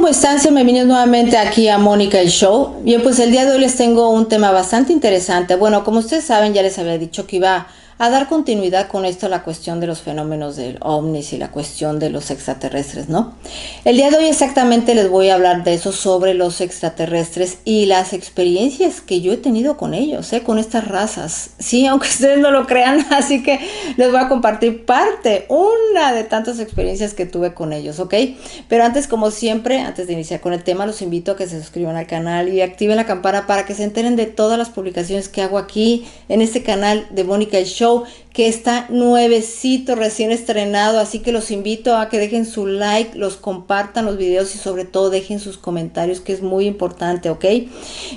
¿cómo están? Sean bienvenidos nuevamente aquí a Mónica el Show. Bien, pues el día de hoy les tengo un tema bastante interesante. Bueno, como ustedes saben, ya les había dicho que iba a dar continuidad con esto, la cuestión de los fenómenos del ovnis y la cuestión de los extraterrestres, ¿no? El día de hoy exactamente les voy a hablar de eso, sobre los extraterrestres y las experiencias que yo he tenido con ellos, con estas razas. Sí, aunque ustedes no lo crean, así que les voy a compartir una de tantas experiencias que tuve con ellos, ¿ok? Pero antes, como siempre, antes de iniciar con el tema, los invito a que se suscriban al canal y activen la campana para que se enteren de todas las publicaciones que hago aquí en este canal de Mónica el Show, que está nuevecito, recién estrenado, así que los invito a que dejen su like, los compartan los videos y sobre todo dejen sus comentarios, que es muy importante, ¿ok?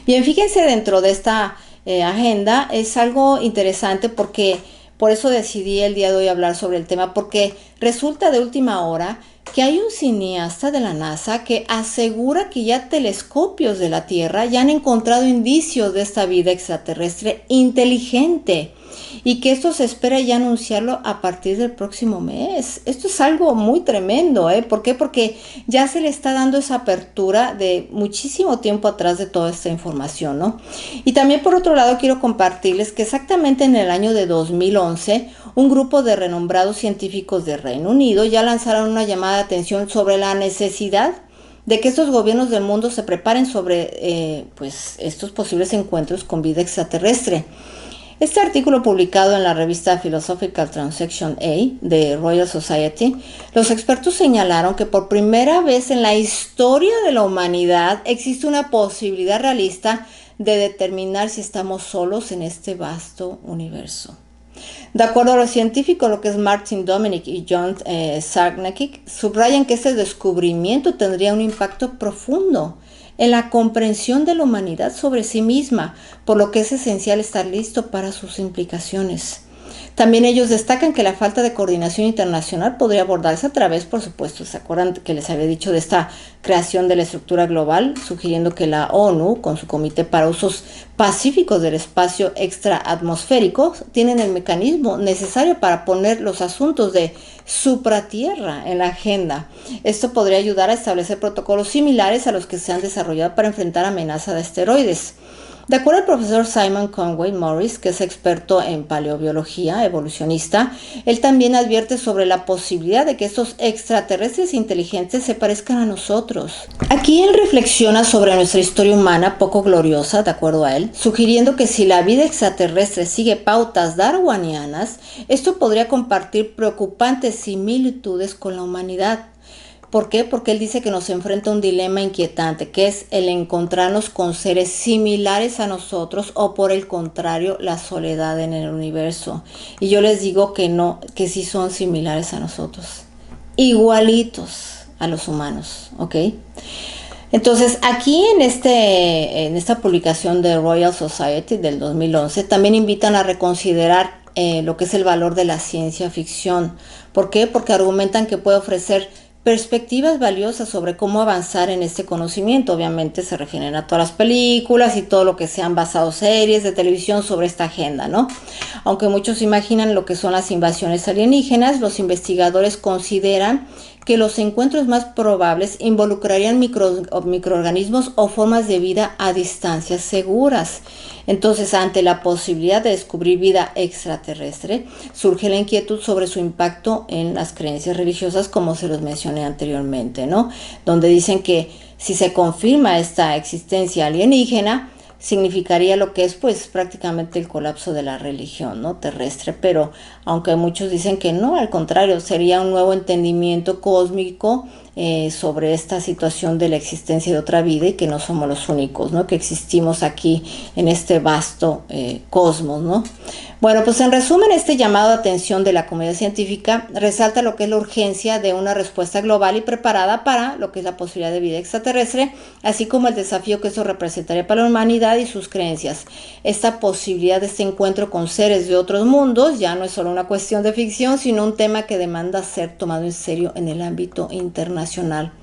Bien, fíjense, dentro de esta agenda es algo interesante porque por eso decidí el día de hoy hablar sobre el tema, porque resulta de última hora que hay un cineasta de la NASA que asegura que ya telescopios de la Tierra ya han encontrado indicios de esta vida extraterrestre inteligente y que esto se espera ya anunciarlo a partir del próximo mes. Esto es algo muy tremendo, ¿eh? ¿Por qué? Porque ya se le está dando esa apertura de muchísimo tiempo atrás de toda esta información, ¿no? Y también por otro lado quiero compartirles que exactamente en el año de 2011 un grupo de renombrados científicos de Reino Unido ya lanzaron una llamada de atención sobre la necesidad de que estos gobiernos del mundo se preparen sobre pues estos posibles encuentros con vida extraterrestre. Este artículo, publicado en la revista Philosophical Transaction A de Royal Society, los expertos señalaron que por primera vez en la historia de la humanidad existe una posibilidad realista de determinar si estamos solos en este vasto universo. De acuerdo a los científicos, lo que es Martin Dominic y John Sarnakic, subrayan que este descubrimiento tendría un impacto profundo en la comprensión de la humanidad sobre sí misma, por lo que es esencial estar listo para sus implicaciones. También ellos destacan que la falta de coordinación internacional podría abordarse a través, por supuesto, ¿se acuerdan que les había dicho de esta creación de la estructura global? Sugiriendo que la ONU, con su Comité para Usos Pacíficos del Espacio Extraatmosférico, tienen el mecanismo necesario para poner los asuntos de supratierra en la agenda. Esto podría ayudar a establecer protocolos similares a los que se han desarrollado para enfrentar amenaza de asteroides. De acuerdo al profesor Simon Conway Morris, que es experto en paleobiología evolucionista, él también advierte sobre la posibilidad de que estos extraterrestres inteligentes se parezcan a nosotros. Aquí él reflexiona sobre nuestra historia humana poco gloriosa, de acuerdo a él, sugiriendo que si la vida extraterrestre sigue pautas darwinianas, esto podría compartir preocupantes similitudes con la humanidad. ¿Por qué? Porque él dice que nos enfrenta a un dilema inquietante, que es el encontrarnos con seres similares a nosotros o por el contrario, la soledad en el universo. Y yo les digo que no, que sí son similares a nosotros, igualitos a los humanos, ¿ok? Entonces, aquí en esta publicación de Royal Society del 2011, también invitan a reconsiderar lo que es el valor de la ciencia ficción. ¿Por qué? Porque argumentan que puede ofrecer perspectivas valiosas sobre cómo avanzar en este conocimiento. Obviamente se refieren a todas las películas y todo lo que se han basado series de televisión sobre esta agenda, ¿no? Aunque muchos imaginan lo que son las invasiones alienígenas, los investigadores consideran que los encuentros más probables involucrarían microorganismos o formas de vida a distancias seguras. Entonces, ante la posibilidad de descubrir vida extraterrestre, surge la inquietud sobre su impacto en las creencias religiosas, como se los mencioné anteriormente, ¿no? Donde dicen que si se confirma esta existencia alienígena, significaría lo que es pues prácticamente el colapso de la religión, ¿no?, terrestre. Pero aunque muchos dicen que no, al contrario, sería un nuevo entendimiento cósmico sobre esta situación de la existencia de otra vida y que no somos los únicos, ¿no?, que existimos aquí en este vasto cosmos, ¿no? Bueno, pues en resumen, este llamado de atención de la comunidad científica resalta lo que es la urgencia de una respuesta global y preparada para lo que es la posibilidad de vida extraterrestre, así como el desafío que eso representaría para la humanidad y sus creencias. Esta posibilidad de este encuentro con seres de otros mundos ya no es solo una cuestión de ficción, sino un tema que demanda ser tomado en serio en el ámbito internacional.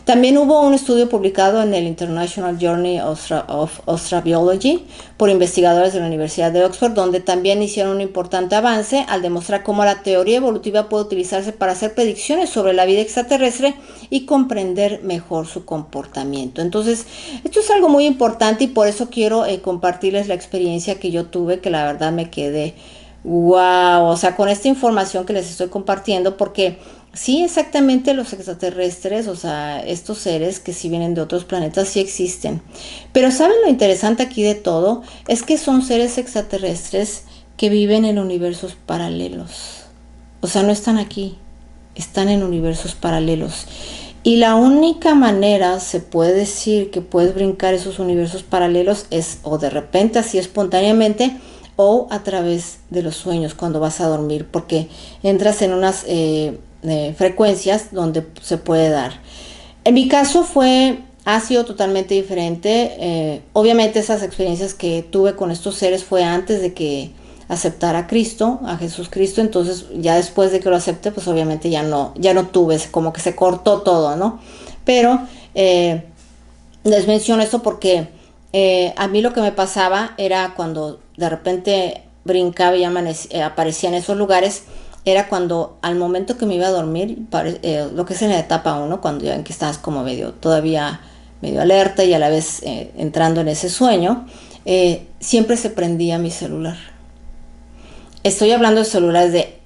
También hubo un estudio publicado en el International Journal of Astrobiology por investigadores de la Universidad de Oxford, donde también hicieron un importante avance al demostrar cómo la teoría evolutiva puede utilizarse para hacer predicciones sobre la vida extraterrestre y comprender mejor su comportamiento. Entonces, esto es algo muy importante y por eso quiero compartirles la experiencia que yo tuve, que la verdad me quedé wow, o sea, con esta información que les estoy compartiendo, porque sí, exactamente los extraterrestres, o sea, estos seres que sí vienen de otros planetas, sí existen. Pero ¿saben lo interesante aquí de todo? Es que son seres extraterrestres que viven en universos paralelos. O sea, no están aquí, están en universos paralelos. Y la única manera, se puede decir, que puedes brincar esos universos paralelos es o de repente, así espontáneamente, o a través de los sueños cuando vas a dormir, porque entras en unas frecuencias donde se puede dar. En mi caso ha sido totalmente diferente. Obviamente esas experiencias que tuve con estos seres fue antes de que aceptara a Cristo, a Jesús Cristo, entonces ya después de que lo acepté, pues obviamente ya no tuve, como que se cortó todo, ¿no? Pero les menciono esto porque a mí lo que me pasaba era cuando de repente brincaba y aparecía en esos lugares, era cuando al momento que me iba a dormir, lo que es en la etapa 1, cuando ya en que estás como todavía medio alerta y a la vez entrando en ese sueño, siempre se prendía mi celular. Estoy hablando de celulares de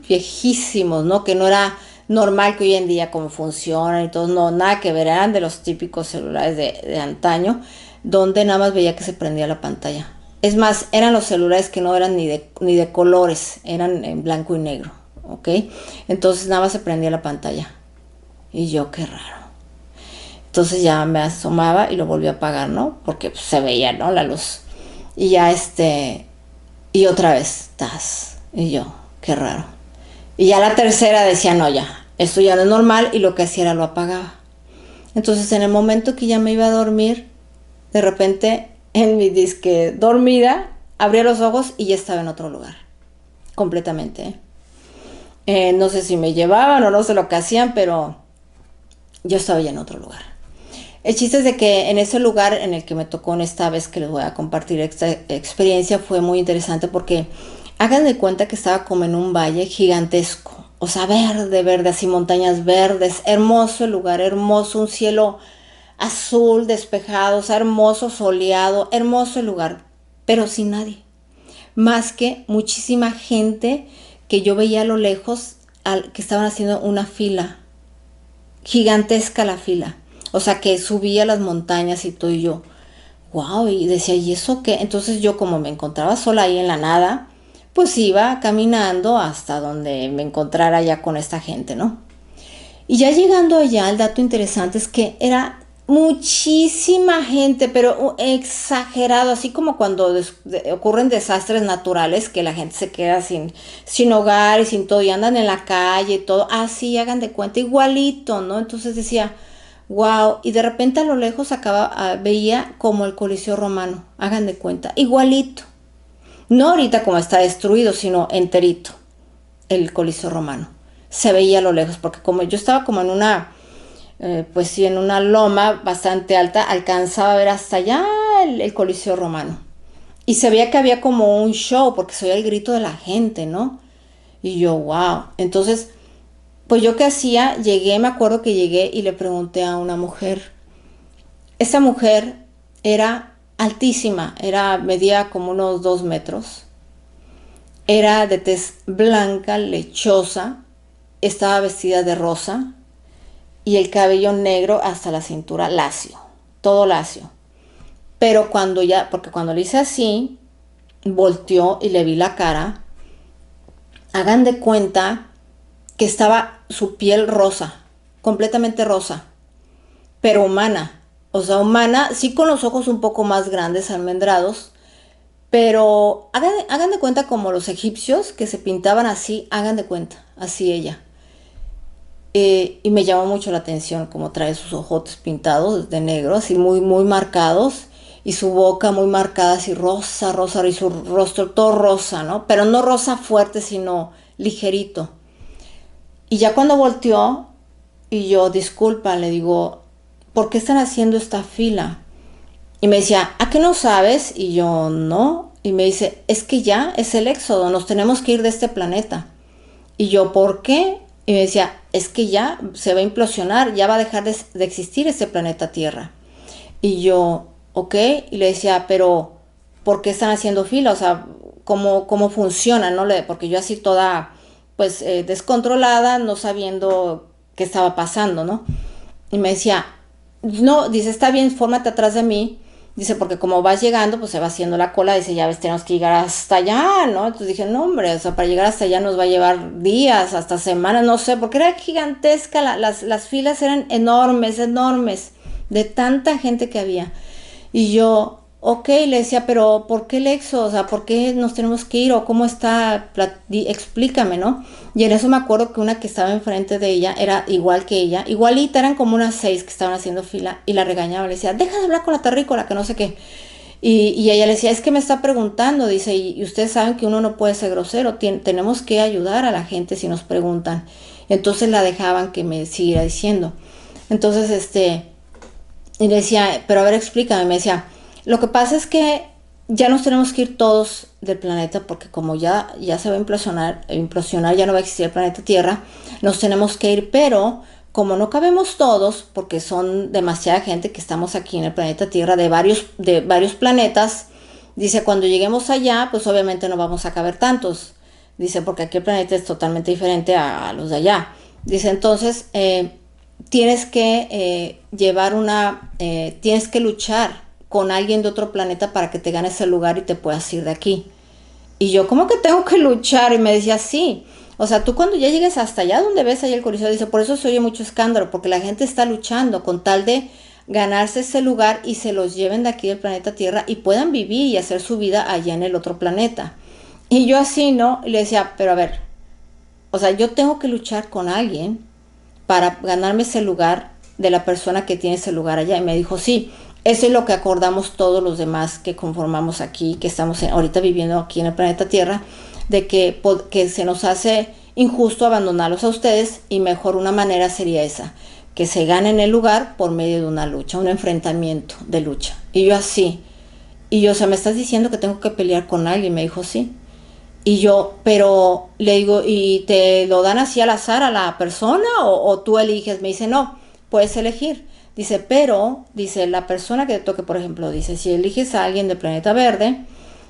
viejísimos, ¿no? Que no era normal que hoy en día como funcionan y todo, no, nada que ver, eran de los típicos celulares de antaño, donde nada más veía que se prendía la pantalla. Es más, eran los celulares que no eran ni de colores, eran en blanco y negro, ¿ok? Entonces nada más se prendía la pantalla. Y yo, qué raro. Entonces ya me asomaba y lo volví a apagar, ¿no? Porque pues, se veía, ¿no? La luz. Y ya y otra vez, y yo, qué raro. Y ya la tercera decía, no, ya, esto ya no es normal, y lo que hacía era lo apagaba. Entonces en el momento que ya me iba a dormir, de repente en mi disque dormida, abría los ojos y ya estaba en otro lugar, completamente. No sé si me llevaban o no sé lo que hacían, pero yo estaba ya en otro lugar. El chiste es de que en ese lugar en el que me tocó en esta vez que les voy a compartir esta experiencia fue muy interesante porque hagan de cuenta que estaba como en un valle gigantesco, o sea, verde, así montañas verdes, hermoso el lugar, hermoso, un cielo azul, despejado, o sea, hermoso, soleado, hermoso el lugar, pero sin nadie, más que muchísima gente que yo veía a lo lejos que estaban haciendo una fila, gigantesca la fila. O sea, que subía las montañas y todo, y yo, wow, y decía, ¿y eso qué? Entonces yo, como me encontraba sola ahí en la nada, pues iba caminando hasta donde me encontrara ya con esta gente, ¿no? Y ya llegando allá, el dato interesante es que era muchísima gente, pero exagerado, así como cuando ocurren desastres naturales, que la gente se queda sin hogar y sin todo, y andan en la calle y todo, así hagan de cuenta, igualito, ¿no? Entonces decía, wow, y de repente a lo lejos veía como el Coliseo Romano, hagan de cuenta, igualito. No ahorita como está destruido, sino enterito, el Coliseo Romano. Se veía a lo lejos, porque como yo estaba como en pues sí, en una loma bastante alta, alcanzaba a ver hasta allá el Coliseo Romano. Y se veía que había como un show, porque se oía el grito de la gente, ¿no? Y yo, wow. Entonces, pues yo qué hacía, me acuerdo que llegué y le pregunté a una mujer. Esa mujer era altísima, medía como unos 2 metros. Era de tez blanca, lechosa, estaba vestida de rosa y el cabello negro hasta la cintura, lacio, todo lacio. Pero porque cuando le hice así, volteó y le vi la cara, hagan de cuenta que estaba su piel rosa, completamente rosa, pero humana. O sea, humana, sí con los ojos un poco más grandes, almendrados, pero hagan de cuenta como los egipcios que se pintaban así, hagan de cuenta, así ella. Y me llamó mucho la atención cómo trae sus ojotes pintados de negro, así muy, muy marcados, y su boca muy marcada, así rosa, y su rostro todo rosa, ¿no? Pero no rosa fuerte, sino ligerito. Y ya cuando volteó, Y yo, disculpa, le digo, ¿por qué están haciendo esta fila? Y me decía, ¿a qué no sabes? Y yo, no. Y me dice, es que ya es el éxodo, nos tenemos que ir de este planeta. Y yo, ¿por qué? Y me decía, es que ya se va a implosionar, ya va a dejar de existir este planeta Tierra. Y yo, ok, y le decía, pero ¿por qué están haciendo fila? O sea, ¿cómo funciona? ¿No? Porque yo así toda, pues, descontrolada, no sabiendo qué estaba pasando, ¿no? Y me decía, no, dice, está bien, fórmate atrás de mí. Dice, porque como vas llegando, pues se va haciendo la cola. Dice, ya ves, tenemos que llegar hasta allá, ¿no? Entonces dije, no, hombre, o sea, para llegar hasta allá nos va a llevar días, hasta semanas, no sé, porque era gigantesca, las filas eran enormes, enormes, de tanta gente que había. Y yo, ok, le decía, pero ¿por qué el exo? O sea, ¿por qué nos tenemos que ir? ¿O cómo está? Explícame, ¿no? Y en eso me acuerdo que una que estaba enfrente de ella era igual que ella, igualita, eran como unas 6 que estaban haciendo fila y la regañaba, le decía, deja de hablar con la terrícola, que no sé qué. Y ella le decía, es que me está preguntando, dice, y ustedes saben que uno no puede ser grosero, tenemos que ayudar a la gente si nos preguntan. Entonces la dejaban que me siguiera diciendo. Entonces, y le decía, pero a ver, explícame. Me decía, lo que pasa es que ya nos tenemos que ir todos del planeta porque como ya se va a implosionar, ya no va a existir el planeta Tierra, nos tenemos que ir, pero como no cabemos todos, porque son demasiada gente que estamos aquí en el planeta Tierra de varios planetas, dice, cuando lleguemos allá, pues obviamente no vamos a caber tantos. Dice, porque aquí el planeta es totalmente diferente a los de allá. Dice, entonces, tienes que tienes que luchar con alguien de otro planeta para que te ganes el lugar y te puedas ir de aquí. Y yo, ¿cómo que tengo que luchar? Y me decía, sí. O sea, tú cuando ya llegues hasta allá donde ves ahí el coliseo, dice, por eso se oye mucho escándalo, porque la gente está luchando con tal de ganarse ese lugar y se los lleven de aquí del planeta Tierra y puedan vivir y hacer su vida allá en el otro planeta. Y yo así, ¿no? Y le decía, pero a ver, o sea, yo tengo que luchar con alguien para ganarme ese lugar de la persona que tiene ese lugar allá. Y me dijo, sí, eso es lo que acordamos todos los demás que conformamos aquí, que estamos ahorita viviendo aquí en el planeta Tierra, de que se nos hace injusto abandonarlos a ustedes y mejor una manera sería esa, que se ganen el lugar por medio de una lucha, un enfrentamiento de lucha. Y yo así, y yo, o sea, me estás diciendo que tengo que pelear con alguien, me dijo, sí. Y yo, pero le digo, ¿y te lo dan así al azar a la persona o tú eliges? Me dice, no, puedes elegir. Dice, pero, dice, la persona que te toque, por ejemplo, dice, si eliges a alguien del planeta verde,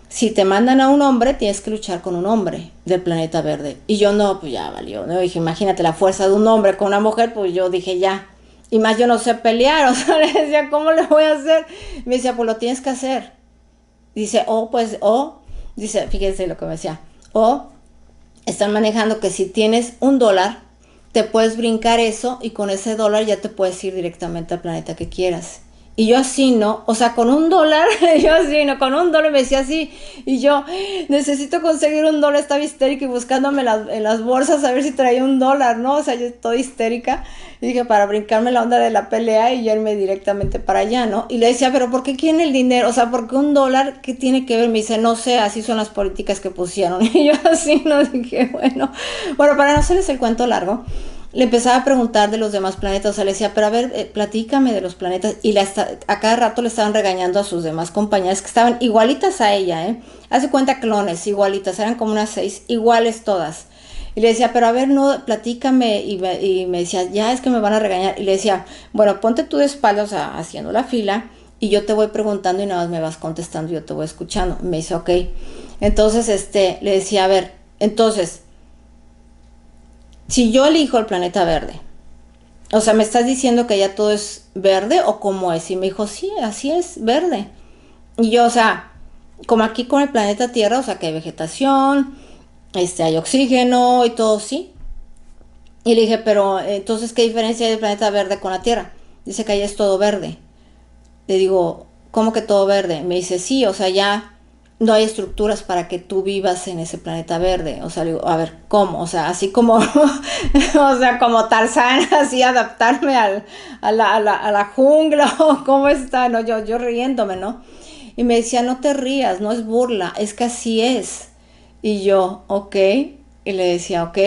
si te mandan a un hombre, tienes que luchar con un hombre del planeta verde. Y yo no, pues ya valió, ¿no? Dije, imagínate la fuerza de un hombre con una mujer, pues yo dije, ya. Y más yo no sé pelear, o sea, le decía, ¿cómo le voy a hacer? Me decía, pues lo tienes que hacer. Dice, dice, fíjense lo que me decía, o están manejando que si tienes $1, te puedes brincar eso y con ese dólar ya te puedes ir directamente al planeta que quieras. Y yo así, ¿no? O sea, con $1, yo así, ¿no? Con $1 me decía así. Y yo, necesito conseguir $1, estaba histérica y buscándome en las bolsas a ver si traía $1, ¿no? O sea, yo estoy histérica. Y dije, para brincarme la onda de la pelea y irme directamente para allá, ¿no? Y le decía, pero ¿por qué quieren el dinero? O sea, ¿por qué $1? ¿Qué tiene que ver? Me dice, no sé, así son las políticas que pusieron. Y yo así, ¿no? Dije, bueno, para no hacerles el cuento largo, le empezaba a preguntar de los demás planetas, o sea, le decía, pero a ver, platícame de los planetas, y a cada rato le estaban regañando a sus demás compañeras que estaban igualitas a ella, ¿eh? Hace cuenta clones, igualitas, eran como unas 6, iguales todas. Y le decía, pero a ver, no, platícame, y me decía, ya es que me van a regañar, y le decía, bueno, ponte tú de espaldas, o sea, haciendo la fila, y yo te voy preguntando y nada más me vas contestando, y yo te voy escuchando. Me dice, ok. Entonces, le decía, a ver, entonces, si yo elijo el planeta verde, o sea, ¿me estás diciendo que ya todo es verde o cómo es? Y me dijo, sí, así es, verde. Y yo, o sea, como aquí con el planeta Tierra, o sea, que hay vegetación, hay oxígeno y todo, sí. Y le dije, pero entonces, ¿qué diferencia hay del planeta verde con la Tierra? Dice que allá es todo verde. Le digo, ¿cómo que todo verde? Me dice, sí, o sea, ya no hay estructuras para que tú vivas en ese planeta verde. O sea, le digo, a ver, ¿cómo? O sea, así como, o sea, como Tarzán, así adaptarme a la jungla, o cómo está, ¿no? Yo riéndome, ¿no? Y me decía, no te rías, no es burla, es que así es. Y yo, ok, y le decía, ok.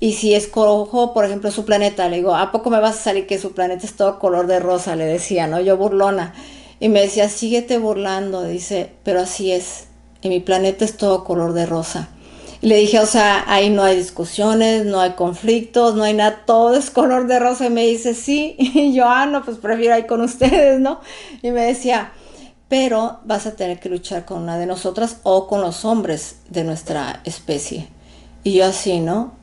Y si escojo, por ejemplo, su planeta, le digo, ¿a poco me vas a salir que su planeta es todo color de rosa? Le decía, ¿no? Yo burlona. Y me decía, síguete burlando, dice, pero así es. Y mi planeta es todo color de rosa. Y le dije, o sea, ahí no hay discusiones, no hay conflictos, no hay nada, todo es color de rosa. Y me dice, sí. Y yo, no, pues prefiero ir con ustedes, ¿no? Y me decía, pero vas a tener que luchar con una de nosotras o con los hombres de nuestra especie. Y yo así, ¿no?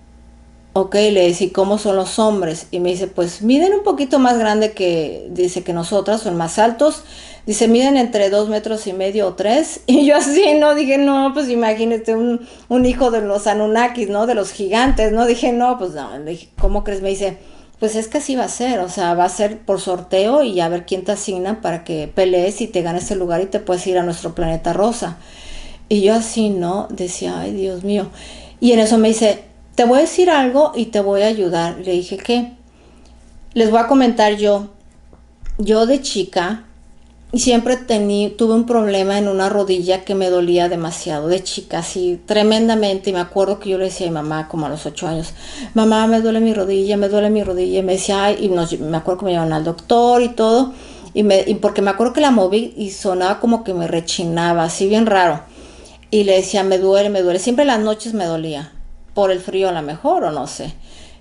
Ok, le decía, ¿cómo son los hombres? Y me dice, pues miden un poquito más grande que, dice que nosotras, son más altos. Dice, miden entre 2,5 metros o 3. Y yo así, ¿no? Dije, no, pues imagínate un hijo de los Anunnakis, ¿no? De los gigantes, ¿no? Dije, no, pues no. Le dije, ¿cómo crees? Me dice, pues es que así va a ser, o sea, va a ser por sorteo y a ver quién te asigna para que pelees y te ganes el lugar y te puedes ir a nuestro planeta rosa. Y yo así, ¿no? Decía, ay, Dios mío. Y en eso me dice, te voy a decir algo y te voy a ayudar. Le dije, ¿qué? Les voy a comentar yo de chica siempre tuve un problema en una rodilla que me dolía demasiado de chica, así tremendamente. Y me acuerdo que yo le decía a mi mamá, como a los 8 años, mamá, me duele mi rodilla, me duele mi rodilla. Y me decía, ay, me acuerdo que me llevaban al doctor y todo. Y porque me acuerdo que la moví y sonaba como que me rechinaba, así bien raro. Y le decía, me duele, me duele. Siempre en las noches me dolía. Por el frío a lo mejor, o no sé.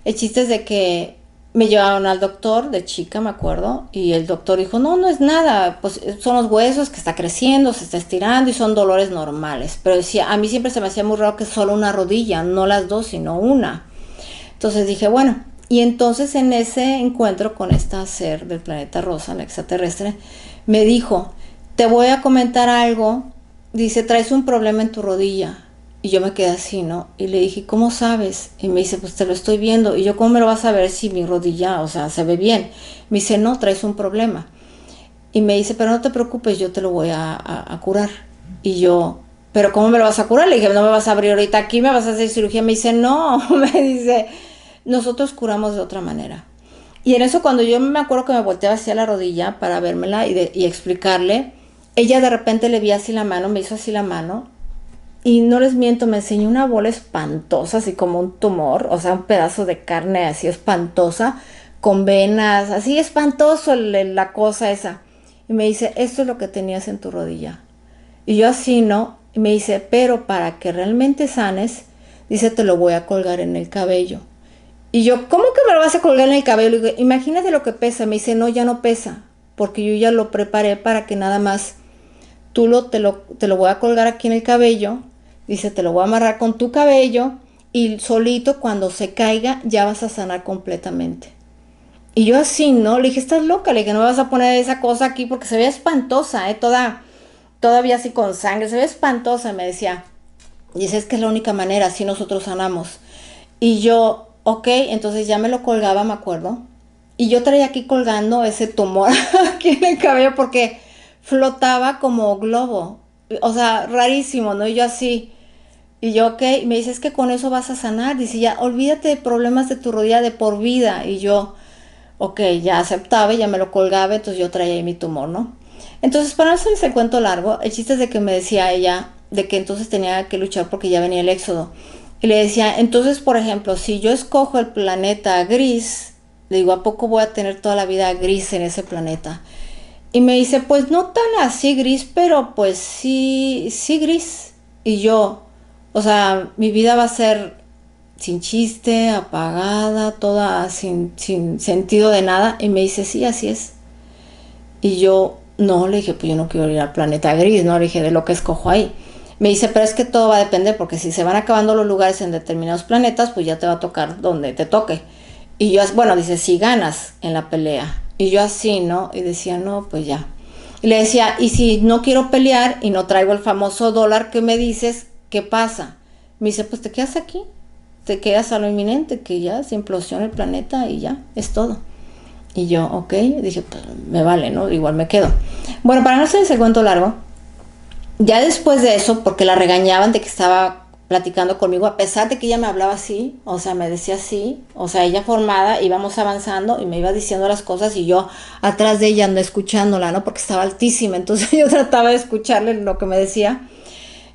El chiste es de que me llevaron al doctor de chica, me acuerdo. Y el doctor dijo, no, no es nada. Pues son los huesos que está creciendo, se está estirando y son dolores normales. Pero decía, a mí siempre se me hacía muy raro que solo una rodilla, no las dos, sino una. Entonces dije, bueno. Y entonces en ese encuentro con esta ser del planeta rosa, la extraterrestre, me dijo, te voy a comentar algo. Dice, traes un problema en tu rodilla. Y yo me quedé así, ¿no? Y le dije, ¿cómo sabes? Y me dice, pues te lo estoy viendo. Y yo, ¿cómo me lo vas a ver si mi rodilla, o sea, se ve bien? Me dice, no, traes un problema. Y me dice, pero no te preocupes, yo te lo voy a curar. Y yo, ¿pero cómo me lo vas a curar? Le dije, no me vas a abrir ahorita aquí, me vas a hacer cirugía. Me dice, no, me dice, nosotros curamos de otra manera. Y en eso cuando yo me acuerdo que me volteaba hacia la rodilla para vérmela y explicarle, ella de repente le vi así la mano, me hizo así la mano. Y no les miento, me enseñó una bola espantosa, así como un tumor, o sea, un pedazo de carne así espantosa, con venas, así espantoso la cosa esa. Y me dice, esto es lo que tenías en tu rodilla. Y yo así, ¿no? Y me dice, pero para que realmente sanes, dice, te lo voy a colgar en el cabello. Y yo, ¿cómo que me lo vas a colgar en el cabello? Le digo, imagínate lo que pesa. Me dice, no, ya no pesa, porque yo ya lo preparé para que nada más te lo voy a colgar aquí en el cabello. Dice, te lo voy a amarrar con tu cabello y solito cuando se caiga ya vas a sanar completamente. Y yo así, ¿no? Le dije, estás loca, le dije, no me vas a poner esa cosa aquí porque se ve espantosa, todavía así con sangre, se ve espantosa, me decía. Y dice, es que es la única manera, así nosotros sanamos. Y yo, ok, entonces ya me lo colgaba, me acuerdo. Y yo traía aquí colgando ese tumor aquí en el cabello porque flotaba como globo. O sea, rarísimo, ¿no? Y yo así. Y yo, ok, me dice, es que con eso vas a sanar. Dice, ya, olvídate de problemas de tu rodilla de por vida. Y yo, ok, ya aceptaba y ya me lo colgaba, entonces yo traía ahí mi tumor, ¿no? Entonces, para no hacerles el cuento largo, el chiste es de que me decía ella de que entonces tenía que luchar porque ya venía el éxodo. Y le decía, entonces, por ejemplo, si yo escojo el planeta gris, le digo, ¿a poco voy a tener toda la vida gris en ese planeta? Y me dice, pues no tan así gris, pero pues sí, sí gris. Y yo, o sea, mi vida va a ser sin chiste, apagada, toda sin sentido de nada. Y me dice, sí, así es. Y yo, no, le dije, pues yo no quiero ir al planeta gris, ¿no? Le dije, de lo que escojo ahí. Me dice, pero es que todo va a depender, porque si se van acabando los lugares en determinados planetas, pues ya te va a tocar donde te toque. Y yo, bueno, dice, si ganas en la pelea. Y yo así, ¿no? Y decía, no, pues ya. Y le decía, y si no quiero pelear y no traigo el famoso dólar que me dices, ¿qué pasa? Me dice, pues te quedas aquí, te quedas a lo inminente, que ya se implosiona el planeta y ya, es todo. Y yo, ok, dije, pues me vale, ¿no? Igual me quedo. Bueno, para no hacerles el cuento largo, ya después de eso, porque la regañaban de que estaba platicando conmigo, a pesar de que ella me hablaba así, o sea, me decía así, o sea, ella formada, íbamos avanzando y me iba diciendo las cosas y yo atrás de ella no escuchándola, ¿no? Porque estaba altísima, entonces yo trataba de escucharle lo que me decía.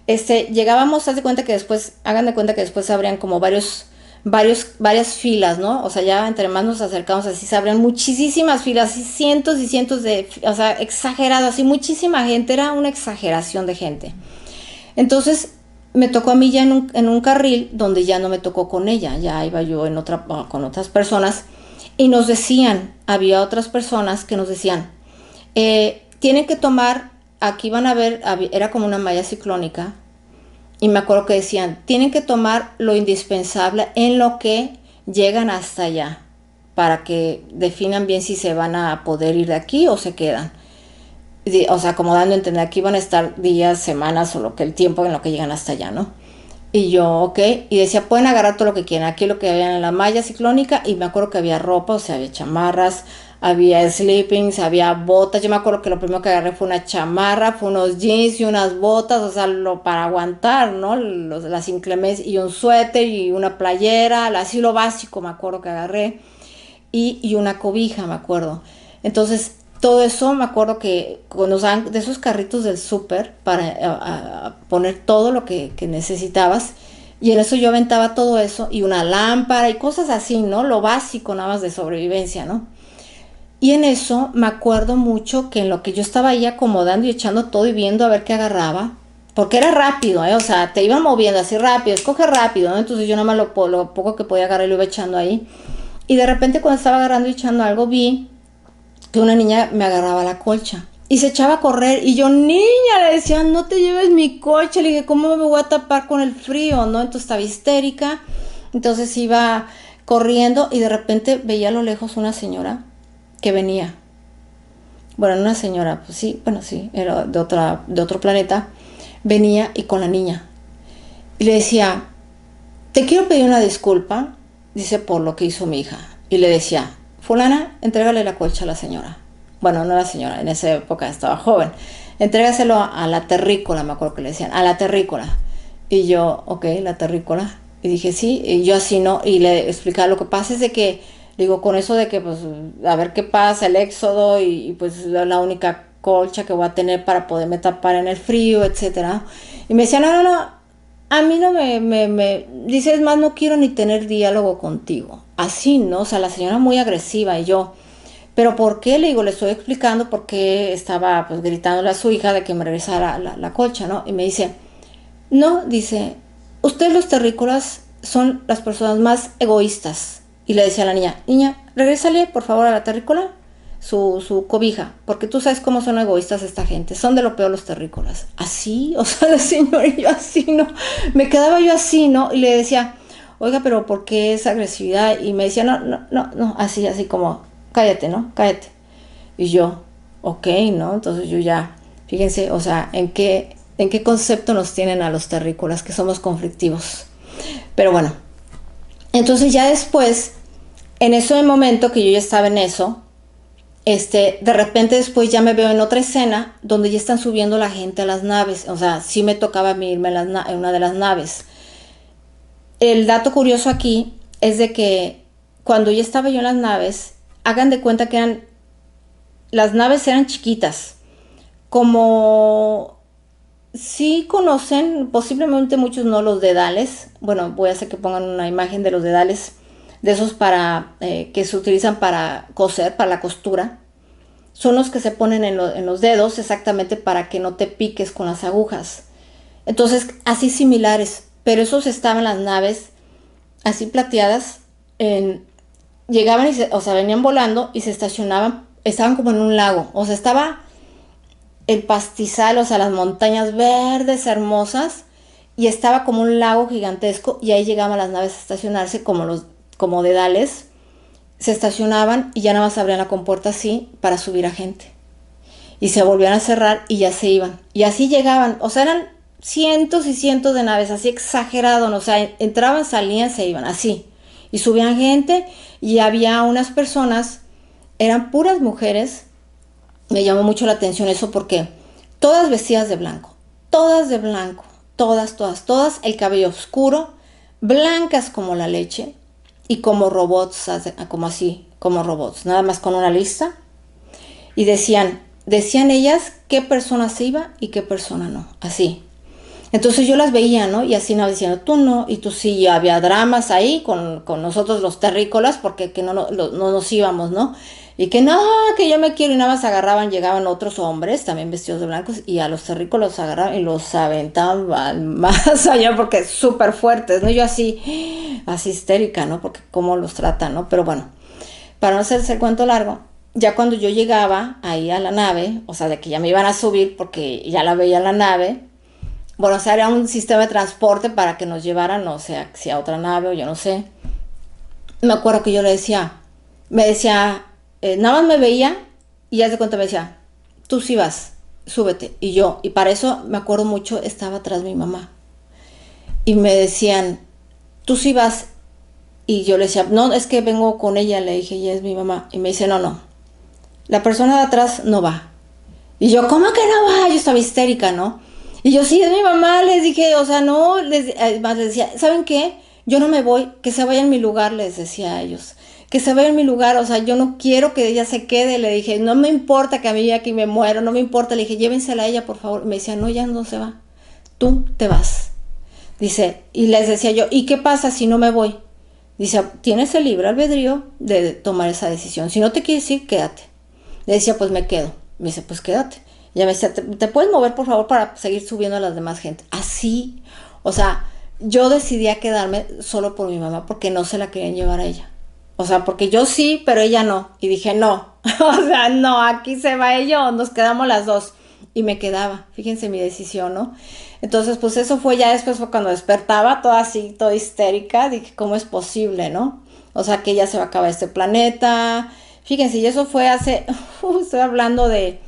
Llegábamos, haz de cuenta que después, hagan de cuenta que después se abrían como varias filas, ¿no? O sea, ya entre más nos acercamos así se abrían muchísimas filas, así cientos y cientos o sea, exagerado, así muchísima gente, era una exageración de gente. Entonces me tocó a mí ya en un carril donde ya no me tocó con ella, ya iba yo con otras personas y nos decían, había otras personas que nos decían, tienen que tomar, aquí van a ver, era como una malla ciclónica, y me acuerdo que decían, tienen que tomar lo indispensable en lo que llegan hasta allá, para que definan bien si se van a poder ir de aquí o se quedan. O sea, como dando a entender que iban a estar días, semanas o lo que el tiempo en lo que llegan hasta allá, ¿no? Y yo, ok, y decía, pueden agarrar todo lo que quieran, aquí lo que había en la malla ciclónica, y me acuerdo que había ropa, o sea, había chamarras, había sleepings, había botas, yo me acuerdo que lo primero que agarré fue una chamarra, fue unos jeans y unas botas, o sea, para aguantar, ¿no? Las inclemencias, y un suéter y una playera, así lo básico, me acuerdo que agarré, y una cobija, me acuerdo. Entonces, todo eso me acuerdo que cuando usaban de esos carritos del súper para poner todo lo que necesitabas, y en eso yo aventaba todo eso y una lámpara y cosas así, ¿no? Lo básico nada más de sobrevivencia, ¿no? Y en eso me acuerdo mucho que en lo que yo estaba ahí acomodando y echando todo y viendo a ver qué agarraba, porque era rápido, ¿eh? O sea, te iba moviendo así rápido, escoge rápido, ¿no? Entonces yo nada más lo poco que podía agarrar lo iba echando ahí. Y de repente cuando estaba agarrando y echando algo vi que una niña me agarraba la colcha y se echaba a correr y yo, niña, le decía, no te lleves mi colcha, le dije, ¿cómo me voy a tapar con el frío? ¿No? Entonces estaba histérica, entonces iba corriendo y de repente veía a lo lejos una señora que venía. Bueno, no una señora, pues sí, bueno, sí, era de otro planeta, venía y con la niña. Y le decía, te quiero pedir una disculpa, dice, por lo que hizo mi hija. Y le decía, fulana, entrégale la colcha a la señora. Bueno, no a la señora, en esa época estaba joven. Entrégaselo a la terrícola, me acuerdo que le decían, a la terrícola. Y yo, ok, la terrícola. Y dije, sí, y yo así no, y le explicaba, lo que pasa es de que, digo, con eso de que, pues, a ver qué pasa, el éxodo, y pues la única colcha que voy a tener para poderme tapar en el frío, etcétera. Y me decía, no, no, no, a mí no dice, es más, no quiero ni tener diálogo contigo. Así, ¿no? O sea, la señora muy agresiva y yo, ¿pero por qué? Le digo, le estoy explicando por qué estaba pues gritándole a su hija de que me regresara la colcha, ¿no? Y me dice, no, dice, ustedes los terrícolas son las personas más egoístas. Y le decía a la niña, niña, regrésale por favor a la terrícola su cobija, porque tú sabes cómo son egoístas esta gente, son de lo peor los terrícolas. Así, o sea, la señora y yo así, ¿no? Me quedaba yo así, ¿no? Y le decía, oiga, pero ¿por qué esa agresividad? Y me decía, no, no, no, no, así como, cállate, ¿no? Cállate. Y yo, ok, ¿no? Entonces yo ya, fíjense, o sea, ¿en qué concepto nos tienen a los terrícolas, que somos conflictivos? Pero bueno, entonces ya después, en ese momento que yo ya estaba en eso, de repente después ya me veo en otra escena donde ya están subiendo la gente a las naves. O sea, sí me tocaba a mí irme en una de las naves. El dato curioso aquí es de que cuando ya estaba yo en las naves, hagan de cuenta que las naves eran chiquitas. Como sí conocen, posiblemente muchos no, los dedales. Bueno, voy a hacer que pongan una imagen de los dedales, de esos que se utilizan para coser, para la costura. Son los que se ponen en los dedos exactamente para que no te piques con las agujas. Entonces, así similares, pero esos estaban las naves así plateadas, llegaban o sea, venían volando y se estacionaban, estaban como en un lago, o sea, estaba el pastizal, o sea, las montañas verdes hermosas, y estaba como un lago gigantesco, y ahí llegaban las naves a estacionarse como dedales, se estacionaban y ya nada más abrían la compuerta así para subir a gente. Y se volvían a cerrar y ya se iban. Y así llegaban, o sea, eran cientos y cientos de naves, así exagerado, ¿no? O sea, entraban, salían, se iban, así. Y subían gente y había unas personas, eran puras mujeres, me llamó mucho la atención eso porque todas vestidas de blanco, todas, todas, todas, el cabello oscuro, blancas como la leche y como robots, como así, como robots, nada más con una lista. Y decían ellas qué persona se iba y qué persona no, así. Entonces yo las veía, ¿no? Y así nada diciendo, tú no, y tú sí, había dramas ahí con nosotros los terrícolas, porque que no nos íbamos, ¿no? Y que no, que yo me quiero, y nada más agarraban, llegaban otros hombres, también vestidos de blancos, y a los terrícolas los agarraban y los aventaban más allá, porque súper fuertes, ¿no? Yo así histérica, ¿no? Porque cómo los tratan, ¿no? Pero bueno, para no hacerse el cuento largo, ya cuando yo llegaba ahí a la nave, o sea, de que ya me iban a subir, porque ya la veía la nave, bueno, o sea, era un sistema de transporte para que nos llevaran, no sé, si a otra nave o yo no sé. Me acuerdo que yo le decía, me decía, nada más me veía y ya de cuenta me decía, tú sí vas, súbete. Y para eso me acuerdo mucho, estaba atrás mi mamá. Y me decían, tú sí vas. Y yo le decía, no, es que vengo con ella, le dije, ella es mi mamá. Y me dice, no, no, la persona de atrás no va. Y yo, ¿cómo que no va? Yo estaba histérica, ¿no? Y yo, sí, es mi mamá, les dije, o sea, no, además les decía, ¿saben qué? Yo no me voy, que se vaya en mi lugar, les decía a ellos. Que se vaya en mi lugar, o sea, yo no quiero que ella se quede, le dije, no me importa que a mí aquí me muero, no me importa, le dije, llévensela a ella, por favor. Me decía, no, ya no se va, tú te vas. Dice, y les decía yo, ¿y qué pasa si no me voy? Dice, tienes el libre albedrío de tomar esa decisión, si no te quieres ir, quédate. Le decía, pues me quedo. Me dice, pues quédate. Y ella me decía, ¿te puedes mover por favor para seguir subiendo a las demás gente? Así, o sea, yo decidí a quedarme solo por mi mamá porque no se la querían llevar a ella. O sea, porque yo sí, pero ella no. Y dije, no, o sea, no, aquí se va ella o nos quedamos las dos. Y me quedaba, fíjense mi decisión, ¿no? Entonces, pues eso fue ya después, fue cuando despertaba, toda así, toda histérica, dije, ¿cómo es posible, no? O sea, que ya se va a acabar este planeta. Fíjense, y eso fue hace, estoy hablando de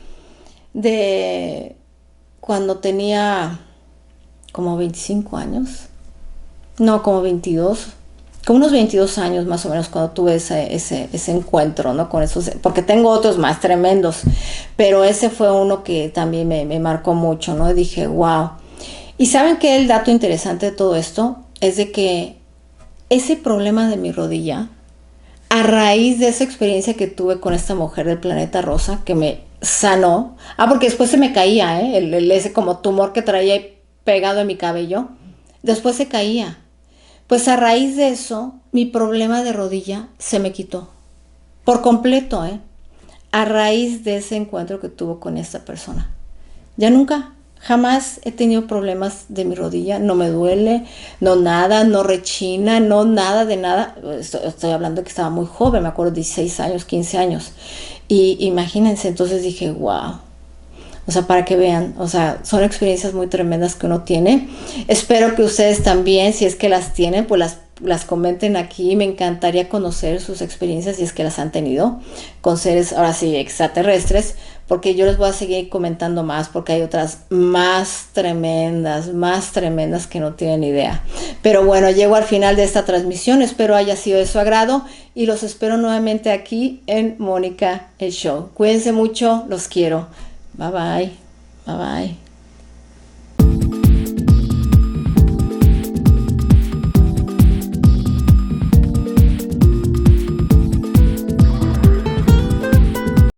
cuando tenía como 25 años, no, como 22, como unos 22 años más o menos cuando tuve ese encuentro, ¿no? Con esos, porque tengo otros más tremendos, pero ese fue uno que también me marcó mucho, ¿no? Y dije, wow. Y saben que el dato interesante de todo esto es de que ese problema de mi rodilla, a raíz de esa experiencia que tuve con esta mujer del planeta rosa, que me sanó, porque después se me caía, ese como tumor que traía pegado en mi cabello, después se caía. Pues a raíz de eso, mi problema de rodilla se me quitó, por completo, a raíz de ese encuentro que tuvo con esta persona. Ya nunca, jamás he tenido problemas de mi rodilla, no me duele, no nada, no rechina, no nada de nada. Estoy hablando que estaba muy joven, me acuerdo, 16 años, 15 años. Y imagínense, entonces dije, wow. O sea, para que vean, o sea, son experiencias muy tremendas que uno tiene. Espero que ustedes también, si es que las tienen, pues las comenten aquí. Me encantaría conocer sus experiencias, si es que las han tenido, con seres, ahora sí, extraterrestres, porque yo les voy a seguir comentando más, porque hay otras más tremendas que no tienen idea. Pero bueno, llego al final de esta transmisión, espero haya sido de su agrado y los espero nuevamente aquí en Mónica el Show. Cuídense mucho, los quiero. Bye bye, bye bye.